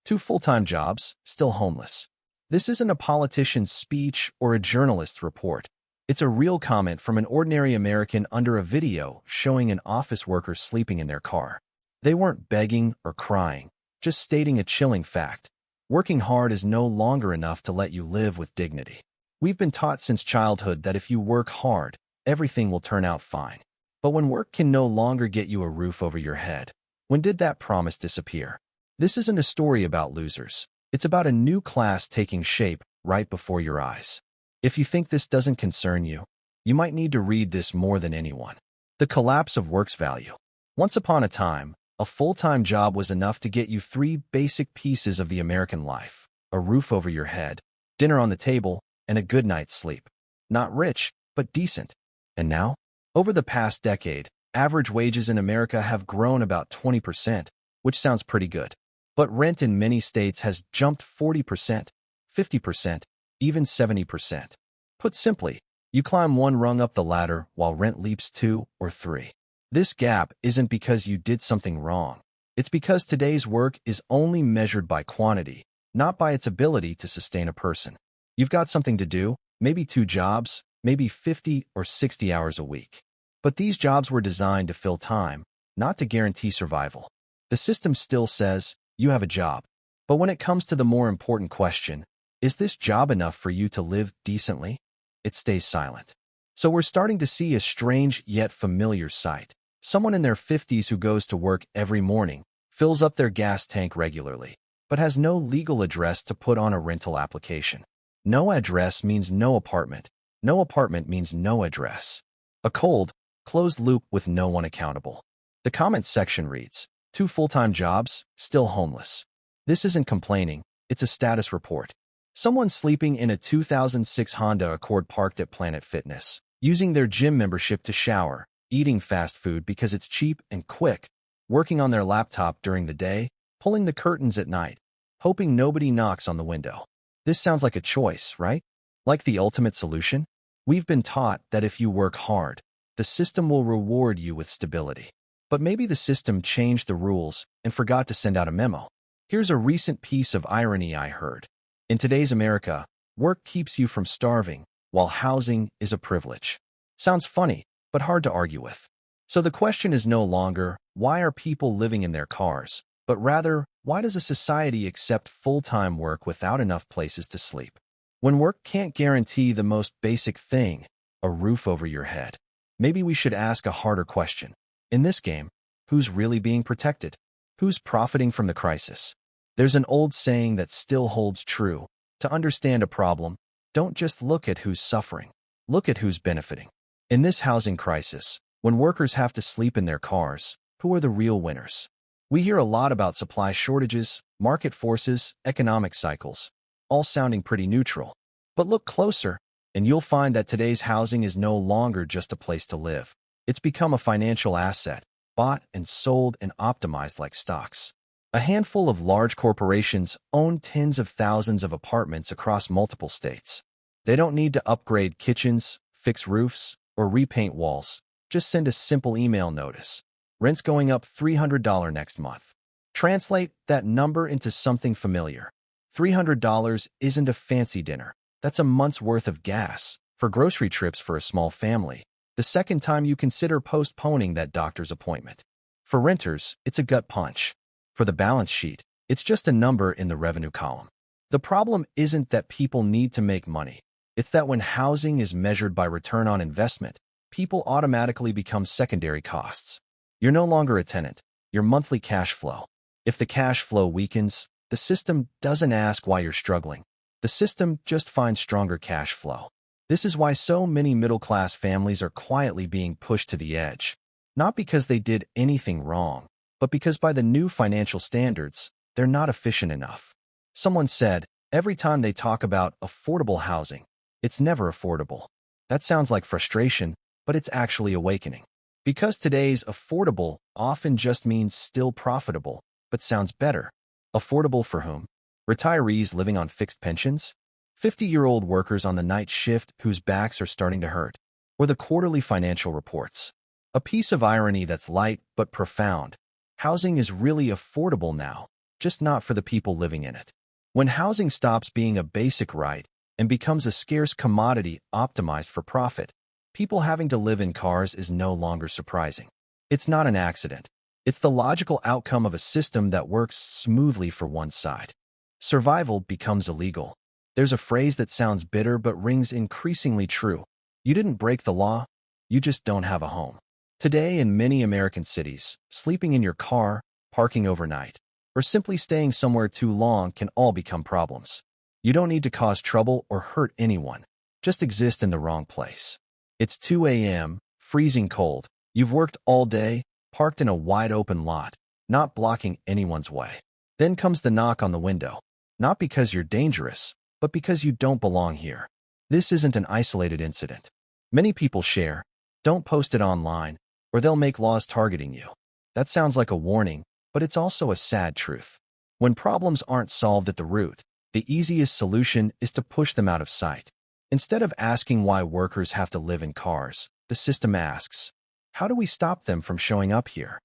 Two full-time jobs, still homeless. This isn't a politician's speech or a journalist's report. It's a real comment from an ordinary American under a video showing an office worker sleeping in their car. They weren't begging or crying, just stating a chilling fact. Working hard is no longer enough to let you live with dignity. We've been taught since childhood that if you work hard, everything will turn out fine. But when work can no longer get you a roof over your head, when did that promise disappear? This isn't a story about losers. It's about a new class taking shape right before your eyes. If you think this doesn't concern you, you might need to read this more than anyone. The collapse of work's value. Once upon a time, a full-time job was enough to get you three basic pieces of the American life: a roof over your head, dinner on the table, and a good night's sleep. Not rich, but decent. And now, over the past decade, average wages in America have grown about 20%, which sounds pretty good. But rent in many states has jumped 40%, 50%, even 70%. Put simply, you climb one rung up the ladder while rent leaps two or three. This gap isn't because you did something wrong. It's because today's work is only measured by quantity, not by its ability to sustain a person. You've got something to do, maybe two jobs, maybe 50 or 60 hours a week. But these jobs were designed to fill time, not to guarantee survival. The system still says, you have a job. But when it comes to the more important question, is this job enough for you to live decently? It stays silent. So we're starting to see a strange yet familiar sight. Someone in their 50s who goes to work every morning, fills up their gas tank regularly, but has no legal address to put on a rental application. No address means no apartment. No apartment means no address. A cold, closed loop with no one accountable. The comments section reads, two full-time jobs, still homeless. This isn't complaining, it's a status report. Someone sleeping in a 2006 Honda Accord parked at Planet Fitness, using their gym membership to shower, eating fast food because it's cheap and quick, working on their laptop during the day, pulling the curtains at night, hoping nobody knocks on the window. This sounds like a choice, right? Like the ultimate solution? We've been taught that if you work hard, the system will reward you with stability. But maybe the system changed the rules and forgot to send out a memo. Here's a recent piece of irony I heard. In today's America, work keeps you from starving, while housing is a privilege. Sounds funny, but hard to argue with. So the question is no longer, why are people living in their cars, but rather, why does a society accept full-time work without enough places to sleep? When work can't guarantee the most basic thing, a roof over your head, maybe we should ask a harder question. In this game, who's really being protected? Who's profiting from the crisis? There's an old saying that still holds true. To understand a problem, don't just look at who's suffering. Look at who's benefiting. In this housing crisis, when workers have to sleep in their cars, who are the real winners? We hear a lot about supply shortages, market forces, economic cycles, all sounding pretty neutral. But look closer, and you'll find that today's housing is no longer just a place to live. It's become a financial asset, bought and sold and optimized like stocks. A handful of large corporations own tens of thousands of apartments across multiple states. They don't need to upgrade kitchens, fix roofs, or repaint walls. Just send a simple email notice. Rent's going up $300 next month. Translate that number into something familiar. $300 isn't a fancy dinner. That's a month's worth of gas for grocery trips for a small family. The second time you consider postponing that doctor's appointment. For renters, it's a gut punch. For the balance sheet, it's just a number in the revenue column. The problem isn't that people need to make money. It's that when housing is measured by return on investment, people automatically become secondary costs. You're no longer a tenant, you're monthly cash flow. If the cash flow weakens, the system doesn't ask why you're struggling. The system just finds stronger cash flow. This is why so many middle-class families are quietly being pushed to the edge. Not because they did anything wrong, but because by the new financial standards, they're not efficient enough. Someone said, every time they talk about affordable housing, it's never affordable. That sounds like frustration, but it's actually awakening. Because today's affordable often just means still profitable, but sounds better. Affordable for whom? Retirees living on fixed pensions? 50-year-old workers on the night shift whose backs are starting to hurt? Or the quarterly financial reports? A piece of irony that's light but profound. Housing is really affordable now, just not for the people living in it. When housing stops being a basic right and becomes a scarce commodity optimized for profit, people having to live in cars is no longer surprising. It's not an accident. It's the logical outcome of a system that works smoothly for one side. Survival becomes illegal. There's a phrase that sounds bitter but rings increasingly true. You didn't break the law, you just don't have a home. Today, in many American cities, sleeping in your car, parking overnight, or simply staying somewhere too long can all become problems. You don't need to cause trouble or hurt anyone. Just exist in the wrong place. It's 2 a.m., freezing cold. You've worked all day, parked in a wide-open lot, not blocking anyone's way. Then comes the knock on the window. Not because you're dangerous, but because you don't belong here. This isn't an isolated incident. Many people share. Don't post it online, or they'll make laws targeting you. That sounds like a warning, but it's also a sad truth. When problems aren't solved at the root, the easiest solution is to push them out of sight. Instead of asking why workers have to live in cars, the system asks, how do we stop them from showing up here?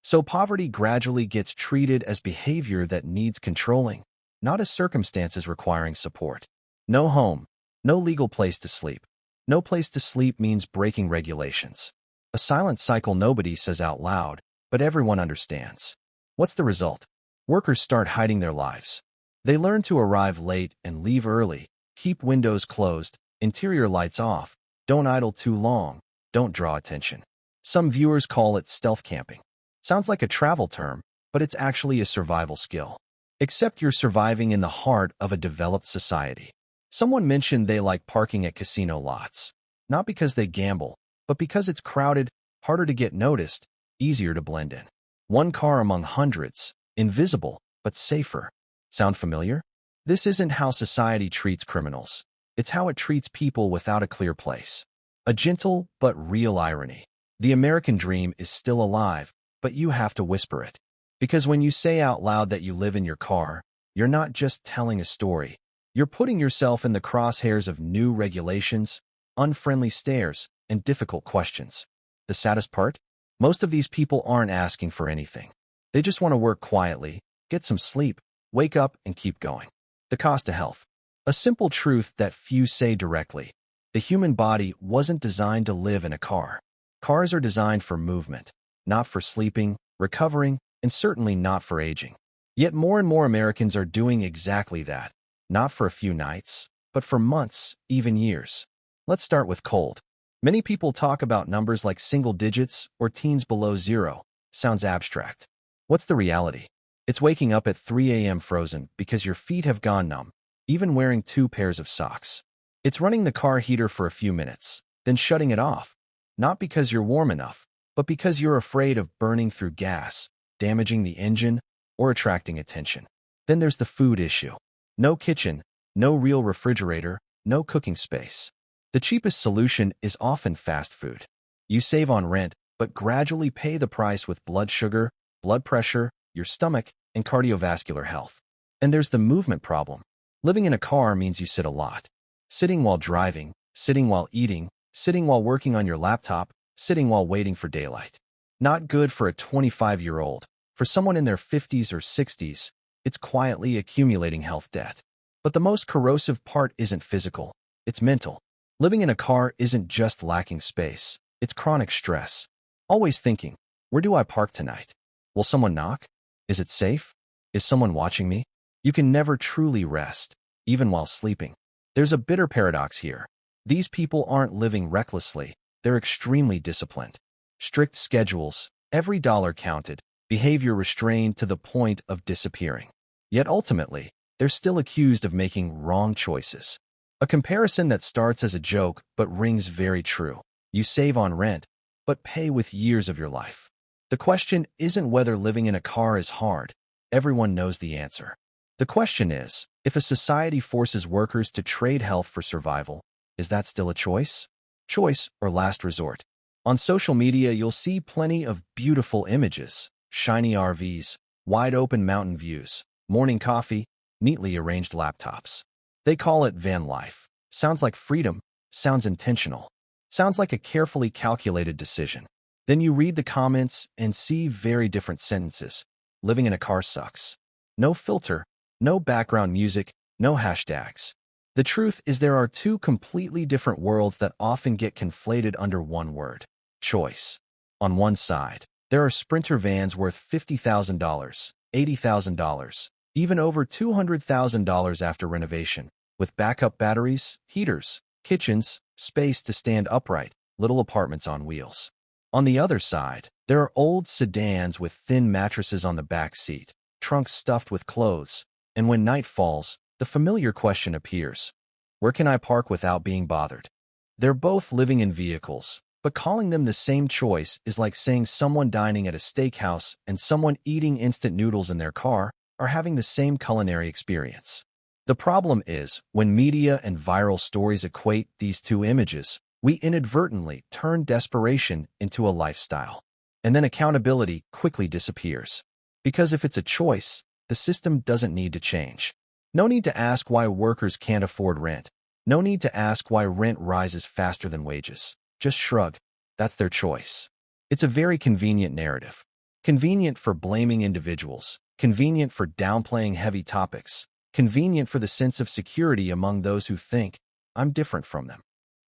So poverty gradually gets treated as behavior that needs controlling, not as circumstances requiring support. No home, no legal place to sleep. No place to sleep means breaking regulations. A silent cycle nobody says out loud, but everyone understands. What's the result? Workers start hiding their lives. They learn to arrive late and leave early, keep windows closed, interior lights off, don't idle too long, don't draw attention. Some viewers call it stealth camping. Sounds like a travel term, but it's actually a survival skill. Except you're surviving in the heart of a developed society. Someone mentioned they like parking at casino lots. Not because they gamble, but because it's crowded, harder to get noticed, easier to blend in. One car among hundreds, invisible, but safer. Sound familiar? This isn't how society treats criminals. It's how it treats people without a clear place. A gentle but real irony. The American dream is still alive, but you have to whisper it. Because when you say out loud that you live in your car, you're not just telling a story. You're putting yourself in the crosshairs of new regulations, unfriendly stares, and difficult questions. The saddest part? Most of these people aren't asking for anything. They just want to work quietly, get some sleep, wake up, and keep going. The cost to health. A simple truth that few say directly. The human body wasn't designed to live in a car. Cars are designed for movement, not for sleeping, recovering, and certainly not for aging. Yet more and more Americans are doing exactly that. Not for a few nights, but for months, even years. Let's start with cold. Many people talk about numbers like single digits or teens below zero. Sounds abstract. What's the reality? It's waking up at 3 a.m. frozen because your feet have gone numb, even wearing 2 pairs of socks. It's running the car heater for a few minutes, then shutting it off. Not because you're warm enough, but because you're afraid of burning through gas, damaging the engine, or attracting attention. Then there's the food issue. No kitchen, no real refrigerator, no cooking space. The cheapest solution is often fast food. You save on rent, but gradually pay the price with blood sugar, blood pressure, your stomach, and cardiovascular health. And there's the movement problem. Living in a car means you sit a lot. Sitting while driving, sitting while eating, sitting while working on your laptop, sitting while waiting for daylight. Not good for a 25-year-old. For someone in their 50s or 60s, it's quietly accumulating health debt. But the most corrosive part isn't physical, it's mental. Living in a car isn't just lacking space, it's chronic stress. Always thinking, where do I park tonight? Will someone knock? Is it safe? Is someone watching me? You can never truly rest, even while sleeping. There's a bitter paradox here. These people aren't living recklessly, they're extremely disciplined. Strict schedules, every dollar counted, behavior restrained to the point of disappearing. Yet ultimately, they're still accused of making wrong choices. A comparison that starts as a joke but rings very true. You save on rent, but pay with years of your life. The question isn't whether living in a car is hard. Everyone knows the answer. The question is, if a society forces workers to trade health for survival, is that still a choice? Choice or last resort? On social media, you'll see plenty of beautiful images, shiny RVs, wide-open mountain views, morning coffee, neatly arranged laptops. They call it van life. Sounds like freedom, sounds intentional, sounds like a carefully calculated decision. Then you read the comments and see very different sentences. Living in a car sucks. No filter, no background music, no hashtags. The truth is there are two completely different worlds that often get conflated under one word: choice. On one side, there are Sprinter vans worth $50,000, $80,000, even over $200,000 after renovation, with backup batteries, heaters, kitchens, space to stand upright, little apartments on wheels. On the other side, there are old sedans with thin mattresses on the back seat, trunks stuffed with clothes, and when night falls, the familiar question appears: where can I park without being bothered? They're both living in vehicles, but calling them the same choice is like saying someone dining at a steakhouse and someone eating instant noodles in their car are having the same culinary experience. The problem is, when media and viral stories equate these two images, we inadvertently turn desperation into a lifestyle. And then accountability quickly disappears. Because if it's a choice, the system doesn't need to change. No need to ask why workers can't afford rent. No need to ask why rent rises faster than wages. Just shrug. That's their choice. It's a very convenient narrative. Convenient for blaming individuals. Convenient for downplaying heavy topics. Convenient for the sense of security among those who think, I'm different from them.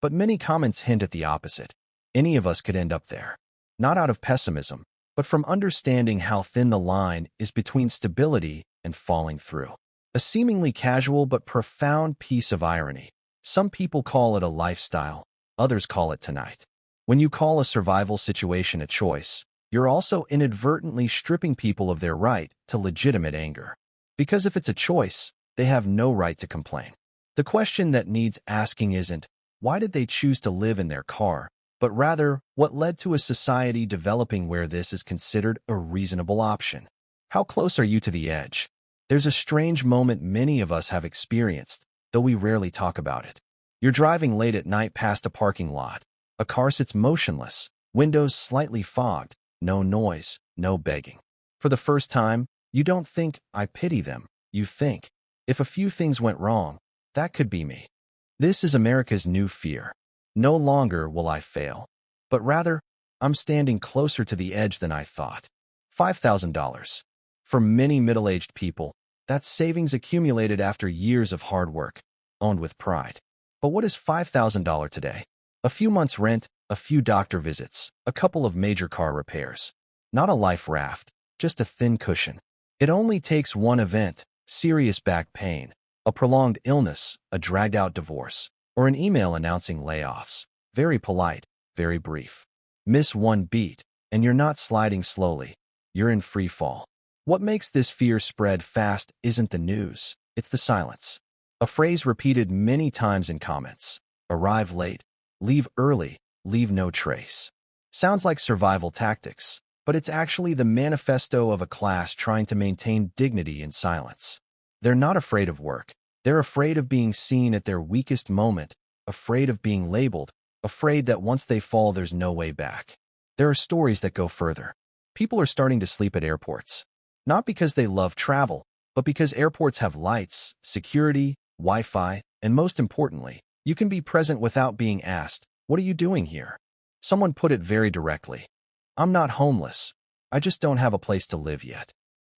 But many comments hint at the opposite. Any of us could end up there. Not out of pessimism, but from understanding how thin the line is between stability and falling through. A seemingly casual but profound piece of irony. Some people call it a lifestyle, others call it tonight. When you call a survival situation a choice, you're also inadvertently stripping people of their right to legitimate anger. Because if it's a choice, they have no right to complain. The question that needs asking isn't, why did they choose to live in their car, but rather, what led to a society developing where this is considered a reasonable option? How close are you to the edge? There's a strange moment many of us have experienced, though we rarely talk about it. You're driving late at night past a parking lot. A car sits motionless, windows slightly fogged, no noise, no begging. For the first time, you don't think, I pity them. You think, if a few things went wrong, that could be me. This is America's new fear. No longer will I fail, but rather, I'm standing closer to the edge than I thought. $5,000. For many middle-aged people, that's savings accumulated after years of hard work, owned with pride. But what is $5,000 today? A few months' rent, a few doctor visits, a couple of major car repairs. Not a life raft, just a thin cushion. It only takes one event: serious back pain, a prolonged illness, a dragged-out divorce, or an email announcing layoffs. Very polite, very brief. Miss one beat, and you're not sliding slowly. You're in free fall. What makes this fear spread fast isn't the news, it's the silence. A phrase repeated many times in comments: arrive late, leave early, leave no trace. Sounds like survival tactics, but it's actually the manifesto of a class trying to maintain dignity in silence. They're not afraid of work. They're afraid of being seen at their weakest moment, afraid of being labeled, afraid that once they fall, there's no way back. There are stories that go further. People are starting to sleep at airports. Not because they love travel, but because airports have lights, security, Wi-Fi, and most importantly, you can be present without being asked, what are you doing here? Someone put it very directly: I'm not homeless. I just don't have a place to live yet.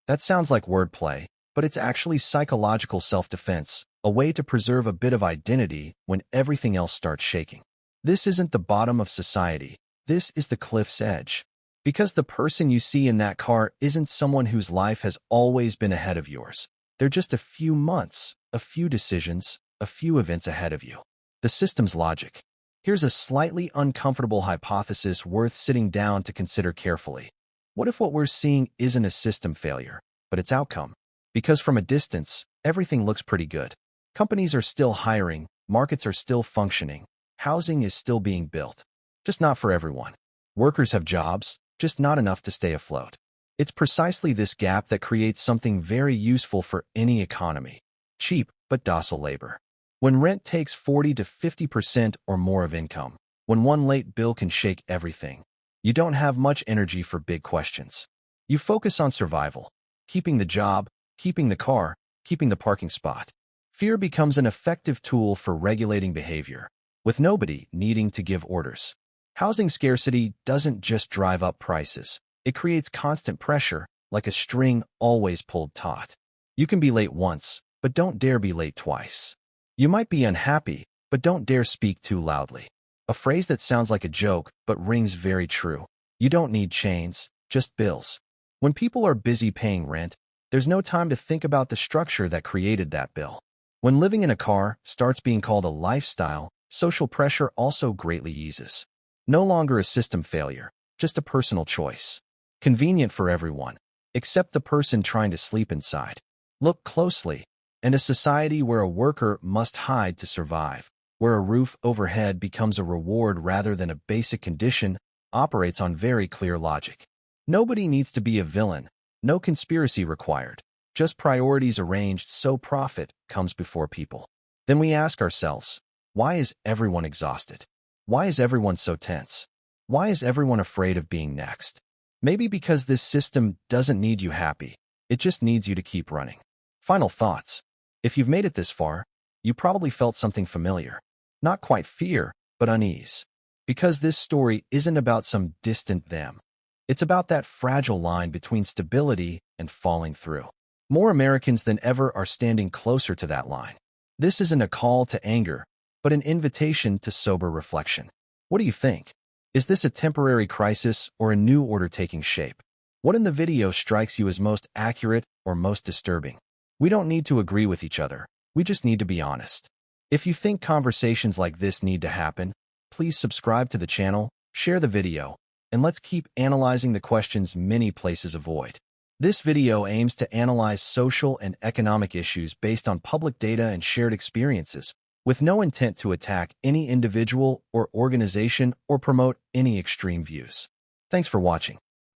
That sounds like wordplay, but it's actually psychological self-defense, a way to preserve a bit of identity when everything else starts shaking. This isn't the bottom of society. This is the cliff's edge. Because the person you see in that car isn't someone whose life has always been ahead of yours. They're just a few months, a few decisions, a few events ahead of you. The system's logic. Here's a slightly uncomfortable hypothesis worth sitting down to consider carefully. What if what we're seeing isn't a system failure, but its outcome? Because from a distance, everything looks pretty good. Companies are still hiring, markets are still functioning, housing is still being built. Just not for everyone. Workers have jobs, just not enough to stay afloat. It's precisely this gap that creates something very useful for any economy: cheap but docile labor. When rent takes 40 to 50% or more of income, when one late bill can shake everything, you don't have much energy for big questions. You focus on survival, keeping the job, keeping the car, keeping the parking spot. Fear becomes an effective tool for regulating behavior, with nobody needing to give orders. Housing scarcity doesn't just drive up prices. It creates constant pressure, like a string always pulled taut. You can be late once, but don't dare be late twice. You might be unhappy, but don't dare speak too loudly. A phrase that sounds like a joke, but rings very true. You don't need chains, just bills. When people are busy paying rent, there's no time to think about the structure that created that bill. When living in a car starts being called a lifestyle, social pressure also greatly eases. No longer a system failure, just a personal choice. Convenient for everyone, except the person trying to sleep inside. Look closely. And a society where a worker must hide to survive, where a roof overhead becomes a reward rather than a basic condition, operates on very clear logic. Nobody needs to be a villain, no conspiracy required, just priorities arranged so profit comes before people. Then we ask ourselves, why is everyone exhausted? Why is everyone so tense? Why is everyone afraid of being next? Maybe because this system doesn't need you happy, it just needs you to keep running. Final thoughts. If you've made it this far, you probably felt something familiar. Not quite fear, but unease. Because this story isn't about some distant them. It's about that fragile line between stability and falling through. More Americans than ever are standing closer to that line. This isn't a call to anger, but an invitation to sober reflection. What do you think? Is this a temporary crisis or a new order taking shape? What in the video strikes you as most accurate or most disturbing? We don't need to agree with each other. We just need to be honest. If you think conversations like this need to happen, please subscribe to the channel, share the video, and let's keep analyzing the questions many places avoid. This video aims to analyze social and economic issues based on public data and shared experiences, with no intent to attack any individual or organization or promote any extreme views. Thanks for watching.